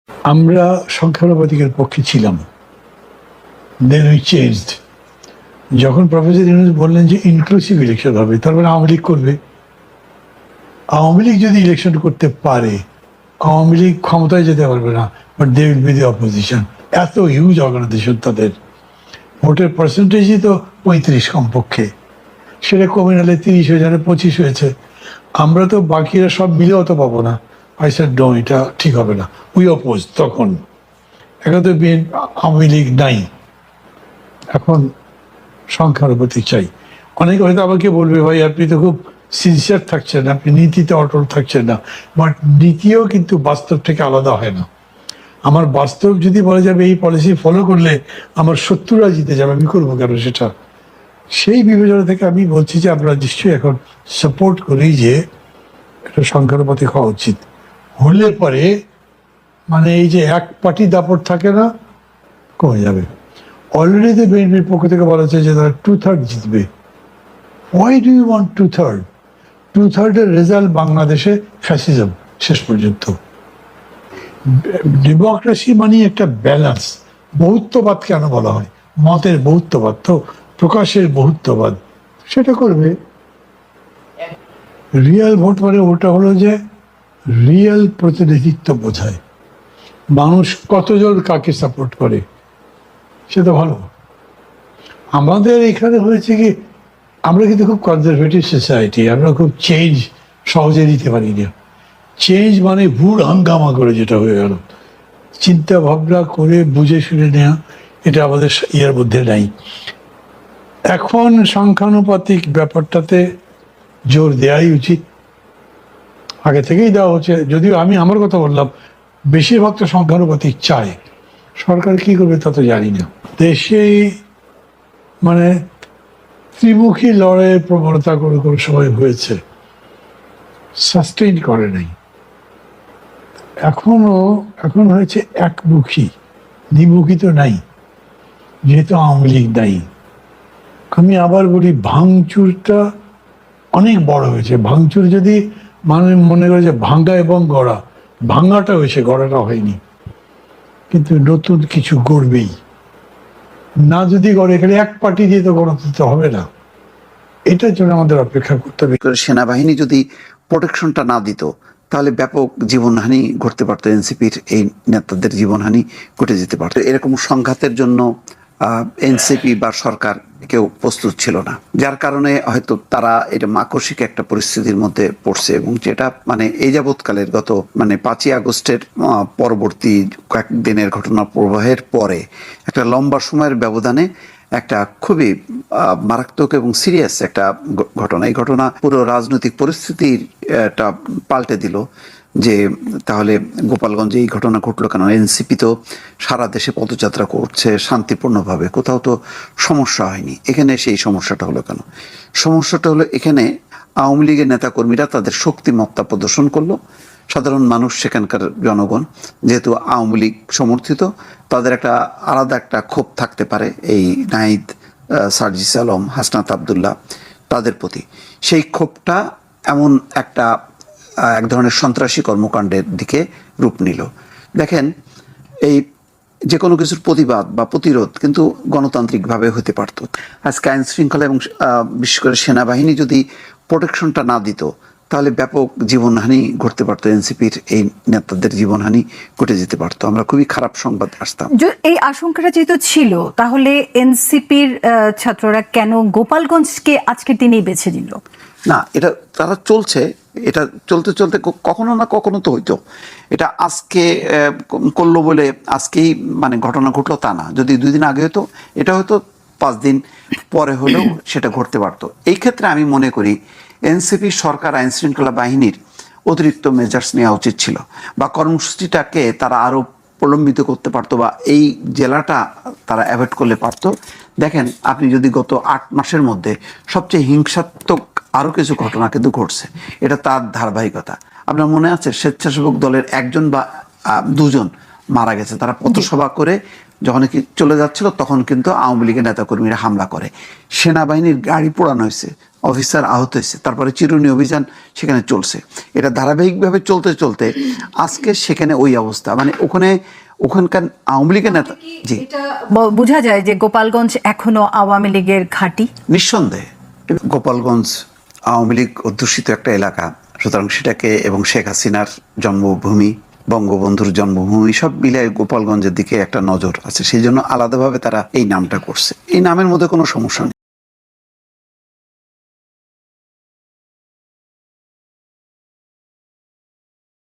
আমরা সংখ্যানুপাতিকের পক্ষে ছিলাম, দেন উই চেঞ্জড। যখন প্রফেসর ইউনূস বললেন যে ইনক্লুসিভ ইলেকশন হবে, তার মানে আওয়ামী লীগ করবে। আওয়ামী লীগ যদি ইলেকশন করতে পারে, আওয়ামী লীগ ক্ষমতায় যেতে পারবে না, but they will be the opposition. এত হিউজ অর্গানাইজেশন, তাদের ভোটের পার্সেন্টেজই তো 35 কমপক্ষে, সেটা কমে নালে 30 হয়ে যাবে, 25 হয়েছে। আমরা তো বাকিরা সব মিলে অত পাবো না। আই সেড নো, এটা ঠিক হবে না, উই অপোজ। তখন এখন তো আওয়ামী লীগ নাই, এখন সংখ্যানুপাতিক চাই। অনেকে হয়তো আমাকে বলবে, ভাই আপনি তো খুব সিনসিয়ার থাকছেন, আপনি নীতিতে অটল থাকছেন না। বাট নীতিও কিন্তু বাস্তব থেকে আলাদা হয় না। আমার বাস্তব যদি বলা যাবে এই পলিসি ফলো করলে আমার শত্রুরা জিতে যাবে, আমি করবো কেন সেটা? সেই বিবেচনা থেকে আমি বলছি যে আমরা নিশ্চয়ই এখন সাপোর্ট করি যে এটা সংখ্যানুপাতিক হওয়া উচিত। হলে পরে মানে এই যে এক পার্টি দাপট থাকে না, কমে যাবে। অলরেডি বিএনপির পক্ষ থেকে বলা হচ্ছে যে তারা 2/3 জিতবে। Why do you want 2/3? 2/3 result বাংলাদেশে ফ্যাসিজম শেষ পর্যন্ত। ডেমোক্রেসি মানে একটা ব্যালেন্স। বহুত্ববাদ কেন বলা হয়? মতের বহুত্ববাদ, তো প্রকাশের বহুত্ববাদ, সেটা করবে। রিয়েল ভোট মানে ওটা হলো যে রিয়েল প্রতিনিধিত্ব বোঝায়, মানুষ কতজন কাকে সাপোর্ট করে, সেটা ভালো। আমাদের এখানে হয়েছে কি, আমরা কিন্তু খুব কনজারভেটিভ সোসাইটি, আমরা খুব চেঞ্জ সহজে দিতে পারি না। চেঞ্জ মানে ভুল হাঙ্গামা করে যেটা হয়ে গেল, চিন্তা ভাবনা করে বুঝে শুনে নেওয়া, এটা আমাদের ইয়ের মধ্যে নাই। এখন সংখ্যানুপাতিক ব্যাপারটাতে জোর দেওয়াই উচিত, আগে থেকেই দেওয়া হচ্ছে। যদিও আমি আমার কথা বললাম, বেশিরভাগ তো সংখ্যানুপাতিক চায়, সরকার কি করবে তা তো জানি না। দেশে মানে ত্রিমুখী লড়াইয়ের প্রবণতা কোনো কোনো সময় হয়েছে, সাস্টেইন করে নাই। এখন হয়েছে একমুখী, দ্বিমুখী তো নাই, যেহেতু আওয়ামী লীগ নাই। আমি আবার বলি, ভাঙচুরটা অনেক বড় হয়েছে। ভাঙচুর যদি মনে করে যে ভাঙ্গা এবং গড়া, ভাঙ্গাটা হয়েছে, গড়াটা হয়নি। কিন্তু নতুন কিছু গড়বেই না, যদি গড়ে এখানে এক পার্টি দিয়ে তো গণতন্ত্র হবে না। এটার জন্য আমাদের অপেক্ষা করতে হবে। সেনাবাহিনী যদি প্রোটেকশনটা না দিত, তাহলে ব্যাপক জীবনহানি ঘটতে পারতো, এনসিপির এই নেতাদের জীবনহানি ঘটে যেতে পারতো। এরকম সংঘাতের জন্য এনসিপি বা সরকার কেউ প্রস্তুত ছিল না, যার কারণে হয়তো তারা এটা আকস্মিক একটা পরিস্থিতির মধ্যে পড়ছে। এবং যেটা মানে এই যাবৎকালের গত 5ই আগস্টের পরবর্তী কয়েকদিনের ঘটনা প্রবাহের পরে একটা লম্বা সময়ের ব্যবধানে একটা খুবই মারাত্মক এবং সিরিয়াস একটা ঘটনা। এই ঘটনা পুরো রাজনৈতিক পরিস্থিতির পাল্টে দিল। যে তাহলে গোপালগঞ্জে এই ঘটনা ঘটলো কেন? এনসিপি তো সারা দেশে পদযাত্রা করছে শান্তিপূর্ণভাবে, কোথাও তো সমস্যা হয়নি, এখানে সেই সমস্যাটা হলো কেন? সমস্যাটা হলো এখানে আওয়ামী লীগের নেতাকর্মীরা তাদের শক্তিমত্তা প্রদর্শন করলো। সাধারণ মানুষ, সেখানকার জনগণ যেহেতু আওয়ামী লীগ সমর্থিত, তাদের একটা আলাদা একটা ক্ষোভ থাকতে পারে এই নাহিদ, সার্জিস আলম, হাসনাত আবদুল্লাহ তাদের প্রতি। সেই ক্ষোভটা এমন এক ধরনের সন্ত্রাসী কর্মকাণ্ডের দিকে রূপ নিল। দেখেন, এই যে কোনো কিছুর প্রতিবাদ বা প্রতিরোধ কিন্তু গণতান্ত্রিকভাবে হতে পারত। আজকে আইন শৃঙ্খলা এবং বিশেষ করে সেনাবাহিনী যদি প্রোটেকশনটা না দিত, তাহলে ব্যাপক জীবনহানি ঘটতে পারতো, এনসিপির এই নেতাদের জীবনহানি ঘটে যেতে পারতো। আমরা খুবই খারাপ সংবাদ আসতাম। এই আশঙ্কাটা যেহেতু ছিল, তাহলে এনসিপির ছাত্ররা কেন গোপালগঞ্জকে আজকের দিনেই বেছে নিল? না, এটা তারা চলছে, এটা চলতে চলতে কখনো না কখনো তো হইতো। এটা আজকে করলো বলে আজকেই ঘটনা ঘটলো তা না। যদি 2 দিন আগে হতো, এটা হয়তো 5 দিন পরে হলেও সেটা ঘটতে পারতো। এই ক্ষেত্রে আমি মনে করি এনসিপি সরকার আইন শৃঙ্খলা বাহিনীর অতিরিক্ত মেজার্স নেওয়া উচিত ছিল, বা কর্মসূচিটাকে তারা আরো প্রলম্বিত করতে পারতো, বা এই জেলাটা তারা অ্যাভয়েড করলে পারতো। দেখেন, আপনি যদি গত 8 মাসের মধ্যে সবচেয়ে হিংসাত্মক আরো কিছু ঘটনা কিন্তু ঘটছে, এটা তার ধারাবাহিকতা। আপনার মনে আছে স্বেচ্ছাসেবক দলের 1জন বা 2জন মারা গেছে, তারা পথসভা করে যখন চলে যাচ্ছিল তখন কিন্তু আওয়ামী লীগের নেতাকর্মীরা হামলা করে, সেনাবাহিনীর গাড়ি পোড়ানো হয়েছে, অফিসার আহত হয়েছে, তারপরে চিরুনি অভিযান সেখানে চলছে। এটা ধারাবাহিকভাবে চলতে চলতে আজকে সেখানে ওই অবস্থা, মানে ওখানকার আওয়ামী লীগের নেতা। জি, বোঝা যায় যে গোপালগঞ্জ এখনো আওয়ামী লীগের ঘাঁটি। নিঃসন্দেহে গোপালগঞ্জ আওয়ামী লীগ অধ্যুষিত একটা এলাকা, সুতরাং সেটাকে, এবং শেখ হাসিনার জন্মভূমি, বঙ্গবন্ধুর জন্মভূমি, সব মিলিয়ে গোপালগঞ্জের দিকে একটা নজর আছে, সেই জন্য আলাদাভাবে তারা এই নামটা করছে। এই নামের মধ্যে কোনো সমস্যা নেই।